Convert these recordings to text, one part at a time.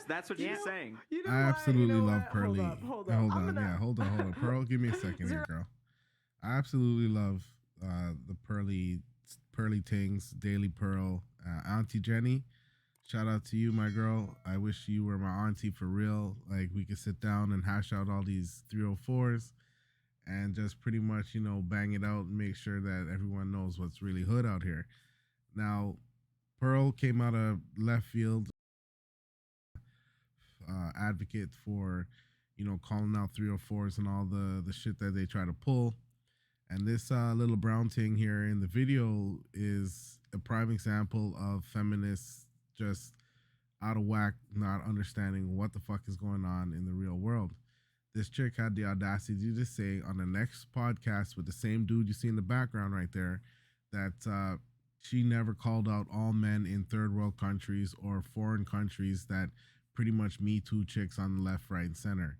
words. That's what she's saying. You know I absolutely love Pearly. Hold Hold on. Pearl, give me a second here, girl. I absolutely love the Pearly Tings, Daily Pearl, Auntie Jenny. Shout out to you, my girl. I wish you were my auntie for real. Like, we could sit down and hash out all these 304s and just pretty much, bang it out and make sure that everyone knows what's really hood out here. Now, Pearl came out of left field, advocate for, calling out 304s and all the shit that they try to pull. And this little brown thing here in the video is a prime example of feminists just out of whack, not understanding what the fuck is going on in the real world. This chick had the audacity to say on the next podcast with the same dude you see in the background right there that she never called out all men in third world countries or foreign countries that pretty much Me Too chicks on the left, right, and center.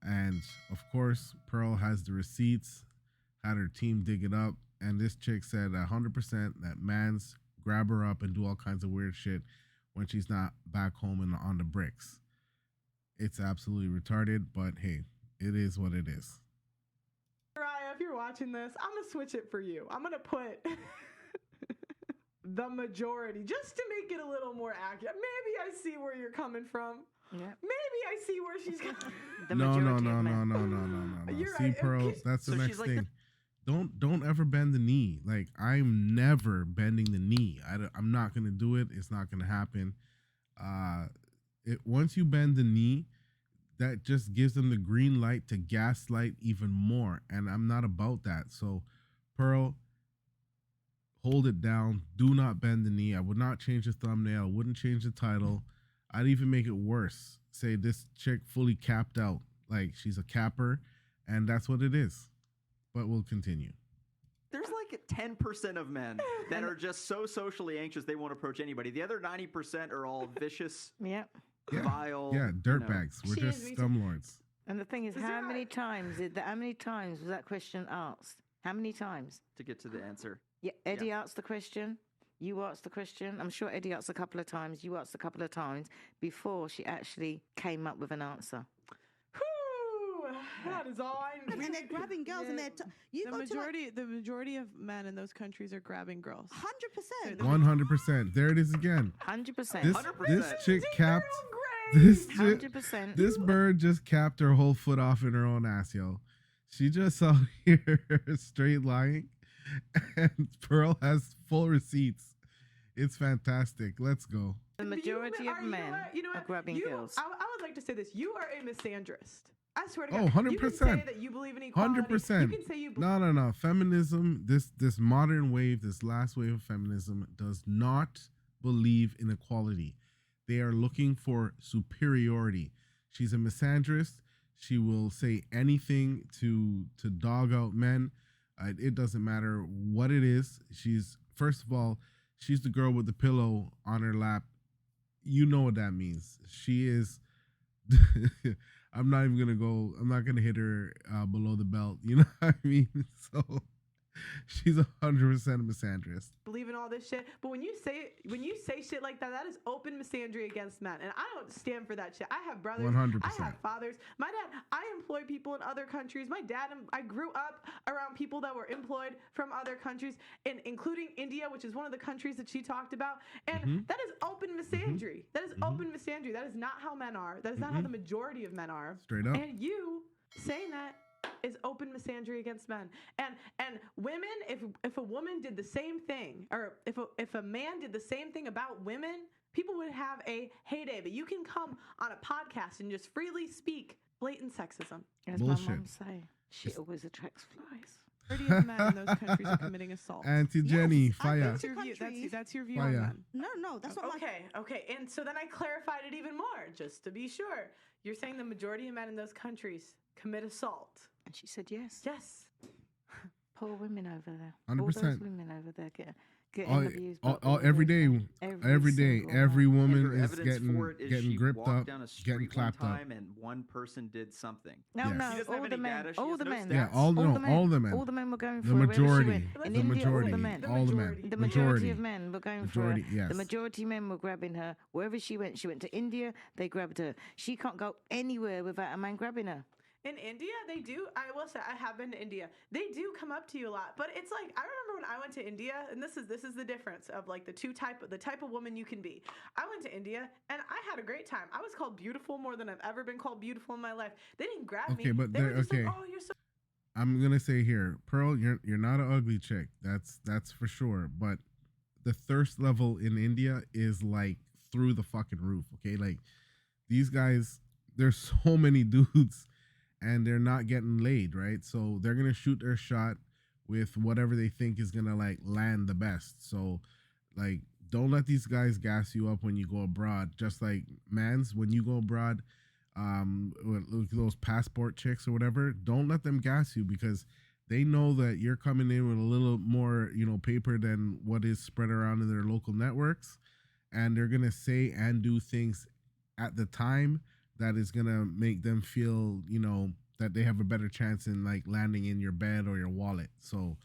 And of course, Pearl has the receipts, had her team dig it up, and this chick said 100% that mans grab her up and do all kinds of weird shit when she's not back home and on the bricks. It's absolutely retarded, but hey, it is what it is. Raya, if you're watching this, I'm going to switch it for you. I'm going to put the majority, just to make it a little more accurate. Maybe I see where you're coming from. Yeah. Maybe I see where she's coming from. No. You're See, right. Pearl, that's the next thing. Don't ever bend the knee. Like, I'm never bending the knee. I'm not gonna do it. It's not gonna happen. Once you bend the knee, that just gives them the green light to gaslight even more, and I'm not about that. So, Pearl, hold it down. Do not bend the knee. I would not change the thumbnail. I wouldn't change the title. I'd even make it worse. Say this chick fully capped out. Like, she's a capper, and that's what it is. But we'll continue. There's like 10% of men that are just so socially anxious they won't approach anybody. The other 90% are all vicious, vile. Yeah, dirtbags. We're just scumlords. And the thing is, how many times was that question asked? How many times? To get to the answer. Yeah, Eddie asked the question. You asked the question. I'm sure Eddie asked a couple of times. You asked a couple of times before she actually came up with an answer. That is all I need. And they're grabbing girls, and the majority of men in those countries are grabbing girls. 100%. 100%. There it is again. 100%. This chick capped. This 100%. This bird just capped her whole foot off in her own ass, yo. She just out here straight lying, and Pearl has full receipts. It's fantastic. Let's go. The majority of men are grabbing girls. I would like to say this. You are a misandrist. I swear to God. 100%. You can say that you believe in equality. 100%. You can say you believe. No. Feminism, this modern wave, this last wave of feminism does not believe in equality. They are looking for superiority. She's a misandrist. She will say anything to dog out men. It doesn't matter what it is. First of all, she's the girl with the pillow on her lap. You know what that means. She is. I'm not going to hit her below the belt. You know what I mean? So she's 100% a misandrist. Believe in all this shit. But when you say shit like that, that is open misandry against men. And I don't stand for that shit. I have brothers. 100%. I have fathers. My dad, I employ people in other countries. My dad, I grew up around people that were employed from other countries, including India, which is one of the countries that she talked about. And that is open misandry. That is open misandry. That is not how men are. That is not how the majority of men are. Straight up. And you saying that is open misandry against men. And women, if a woman did the same thing, or if a man did the same thing about women, people would have a heyday. But you can come on a podcast and just freely speak blatant sexism. As my mom say, she always attracts flies. Majority of men in those countries are committing assault. Auntie Jenny, fire. That's your view on men. No, that's not Okay. And so then I clarified it even more, just to be sure. You're saying the majority of men in those countries commit assault. And she said yes. Yes. Poor women over there. 100%. All those women over there getting abused. Every day, every And woman her is evidence for it is getting she gripped walked up, down a getting street one clapped up. time and one person did something. No, Yes. She no, doesn't have all any the men, data. She all has the no men, stats. Yeah, all the men, all the men were going the for it wherever she majority, went. In the India, all majority, the men. all the men, majority. The majority of men were going for majority, it. yes. The majority of men were grabbing her wherever she went. She went to India, they grabbed her. She can't go anywhere without a man grabbing her. In India, they do. I will say, I have been to India. They do come up to you a lot, but it's like I remember when I went to India, and this is the difference of like the type of woman you can be. I went to India, and I had a great time. I was called beautiful more than I've ever been called beautiful in my life. They didn't grab me. Okay, but they were just okay. like, "Oh, you're so." I'm gonna say here, Pearl, you're not an ugly chick. That's for sure. But the thirst level in India is like through the fucking roof. Okay, like these guys, there's so many dudes, and they're not getting laid, right? So they're gonna shoot their shot with whatever they think is gonna like land the best. So like, don't let these guys gas you up when you go abroad. Just like mans, when you go abroad, with those passport chicks or whatever, don't let them gas you because they know that you're coming in with a little more, paper than what is spread around in their local networks, and they're gonna say and do things at the time that is gonna make them feel, that they have a better chance in like landing in your bed or your wallet. So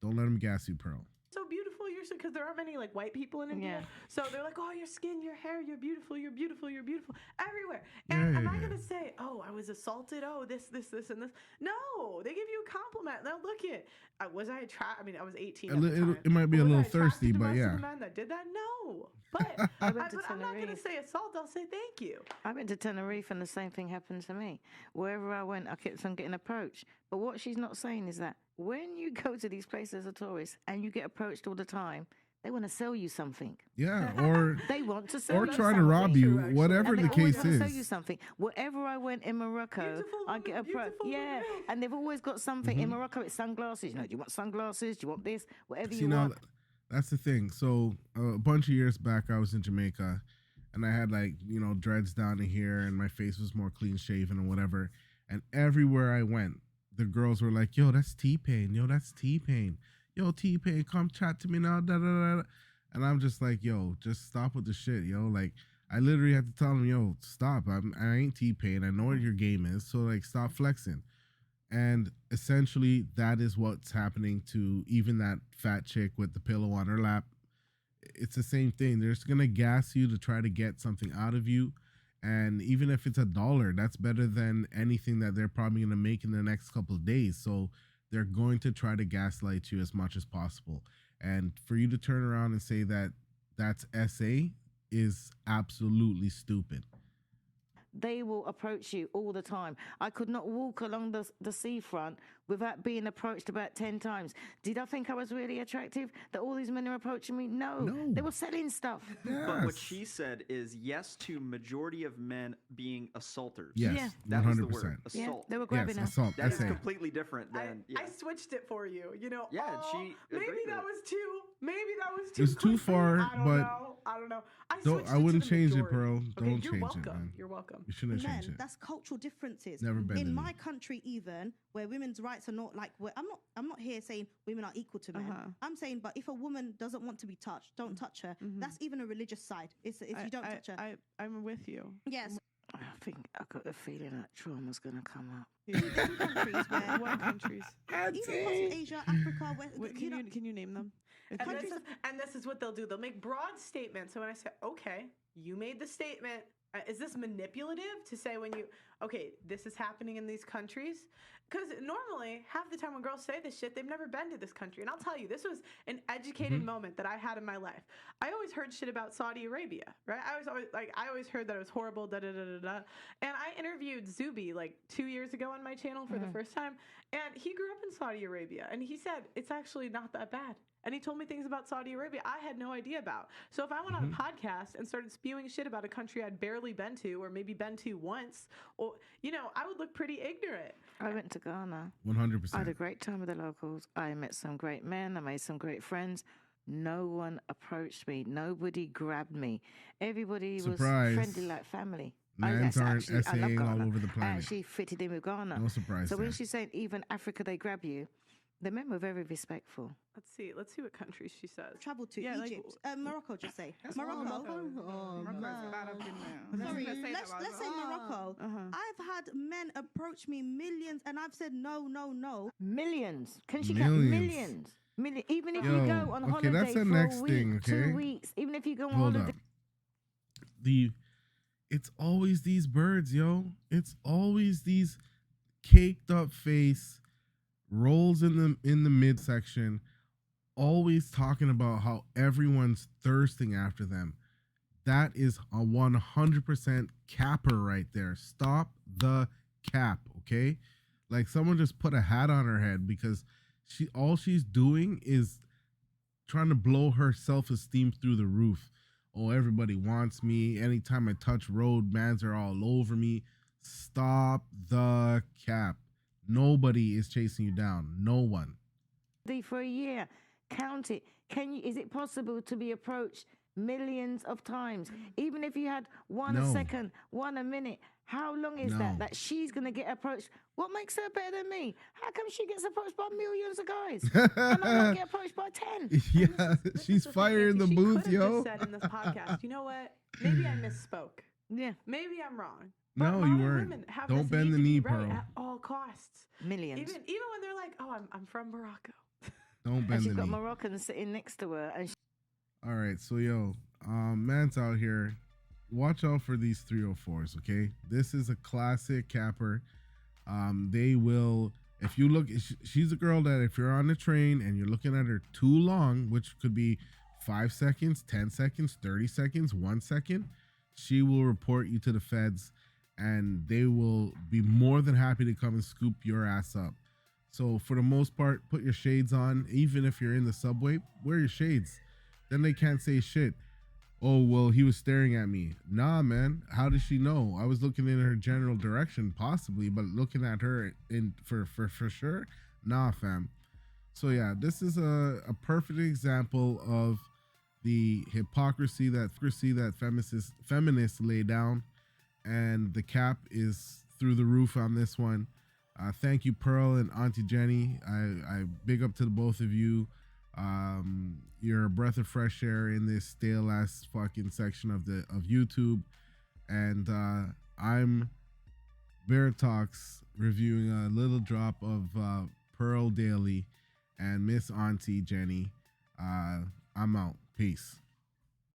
don't let them gas you, Pearl. So beautiful, you're so, because there aren't many like white people in India. Yeah. So they're like, oh, your skin, your hair, you're beautiful, you're beautiful, you're beautiful, everywhere. And am I gonna say, oh, I was assaulted, oh, this, and this? No, they give you a compliment. Now look it. Was I attracted? I mean, I was 18 at the time. It might be a Was I little attracted thirsty, to but most yeah. of the men that did that? No, but I but went to I'm not gonna Tenerife. say assault. I'll say thank you. I went to Tenerife and the same thing happened to me. Wherever I went, I kept on getting approached. But what she's not saying is that when you go to these places as a tourist and you get approached all the time, they want to sell you something. Yeah, or They want to sell or you try to something. rob you, actually. whatever And the they always case want to sell you is. something. Wherever I went in Morocco, Beautiful I get woman, approached. beautiful Yeah, woman. and they've always got something in Morocco. It's sunglasses. Do you want sunglasses? Do you want this? Whatever See, you now want. that's the thing. So a bunch of years back, I was in Jamaica, and I had like dreads down to here, and my face was more clean shaven and whatever. And everywhere I went, the girls were like, "Yo, that's T-Pain. Yo, that's T-Pain. Yo, T-Pain, come chat to me now." Da, da, da, da. And I'm just like, "Yo, just stop with the shit, yo." Like, I literally had to tell them, "Yo, stop. I ain't T-Pain. I know what your game is. So like, stop flexing." And essentially, that is what's happening to even that fat chick with the pillow on her lap. It's the same thing. They're just gonna gas you to try to get something out of you. And even if it's $1, that's better than anything that they're probably gonna make in the next couple of days. So they're going to try to gaslight you as much as possible. And for you to turn around and say that that's SA is absolutely stupid. They will approach you all the time. I could not walk along the seafront without being approached about 10 times. Did I think I was really attractive? That all these men are approaching me? No. They were selling stuff. But what she said is yes to majority of men being assaulters. Yes, Yeah. That was the 100%. word. Yeah, Assault. they were grabbing Yes, her. assault. That is SA. completely different than I switched it for you. Yeah, oh, she maybe agreed that with it. was too. Maybe that was too. It's too clickbait. far, I don't but know. I don't know. I wouldn't change it, Pearl. Okay, Don't you're change welcome. it, man. You're welcome. You shouldn't Men, change it. that's cultural differences. Never been in to my me. country, even where women's rights are not like. I'm not here saying women are equal to men. I'm saying, but if a woman doesn't want to be touched, don't touch her. That's even a religious side. It's you don't touch her. I'm with you. Yes. I think I got a feeling that trauma's going to come up. Even countries where What countries? even across Asia, Africa, where What, can you name them? And this is what they'll do. They'll make broad statements. So when I say, okay, you made the statement, is this manipulative to say this is happening in these countries? Because normally, half the time when girls say this shit, they've never been to this country. And I'll tell you, this was an educated moment that I had in my life. I always heard shit about Saudi Arabia, right? I always heard that it was horrible, da da da da da. And I interviewed Zuby like 2 years ago on my channel for the first time, and he grew up in Saudi Arabia, and he said it's actually not that bad. And he told me things about Saudi Arabia I had no idea about. So if I went on a podcast and started spewing shit about a country I'd barely been to or maybe been to once, or I would look pretty ignorant. I went to Ghana. 100%. I had a great time with the locals. I met some great men. I made some great friends. No one approached me. Nobody grabbed me. Everybody Surprise. was friendly like family. Mans aren't I love SAing all Ghana. over the I planet. actually fitted in with Ghana. No surprise So when there. she's saying even Africa they grab you, The men were very respectful. Let's see what countries she says. Travel to Yeah, Egypt, Morocco. Just say Morocco. Sorry, let's say Morocco. I've had men approach me millions, and I've said no, no, no. Millions. Can she get millions? Even if you go on holiday that's the for next a week, thing, okay? 2 weeks, even if you go on Hold holiday. up. It's always these birds, yo. It's always these caked up face rolls in the midsection, always talking about how everyone's thirsting after them. That is a 100% capper right there. Stop the cap, okay? Like someone just put a hat on her head because all she's doing is trying to blow her self-esteem through the roof. Oh, everybody wants me. Anytime I touch road, mans are all over me. Stop the cap. Nobody is chasing you down. No one. For a year, count it. Is it possible to be approached millions of times? Even if you had one a second, one a minute, how long is that she's going to get approached? What makes her better than me? How come she gets approached by millions of guys and I don't get approached by 10? Yeah, she's fire in the booth, yo. Just said in this podcast, you know what? Maybe I misspoke. Yeah. Maybe I'm wrong. No, you weren't. Don't bend the knee, Pearl. At all costs. Millions. Even when they're like, "Oh, I'm from Morocco." Don't bend the knee. And she's got Moroccans sitting next to her. All right, so man's out here. Watch out for these 304s, okay? This is a classic capper. They will, if you look, she's a girl that if you're on the train and you're looking at her too long, which could be 5 seconds, 10 seconds, 30 seconds, 1 second, she will report you to the feds and they will be more than happy to come and scoop your ass up. So for the most part, put your shades on. Even if you're in the subway, wear your shades. Then they can't say shit. Oh, well, he was staring at me. Nah, man. How did she know? I was looking in her general direction, possibly, but looking at her for sure? Nah, fam. So yeah, this is a perfect example of the hypocrisy that feminists lay down, and the cap is through the roof on this one. Thank you, Pearl and Auntie Jenny. I big up to the both of you. You're a breath of fresh air in this stale ass fucking section of YouTube, and I'm Bear Talks reviewing a little drop of Pearl Daily and Miss Auntie Jenny. I'm out. Peace.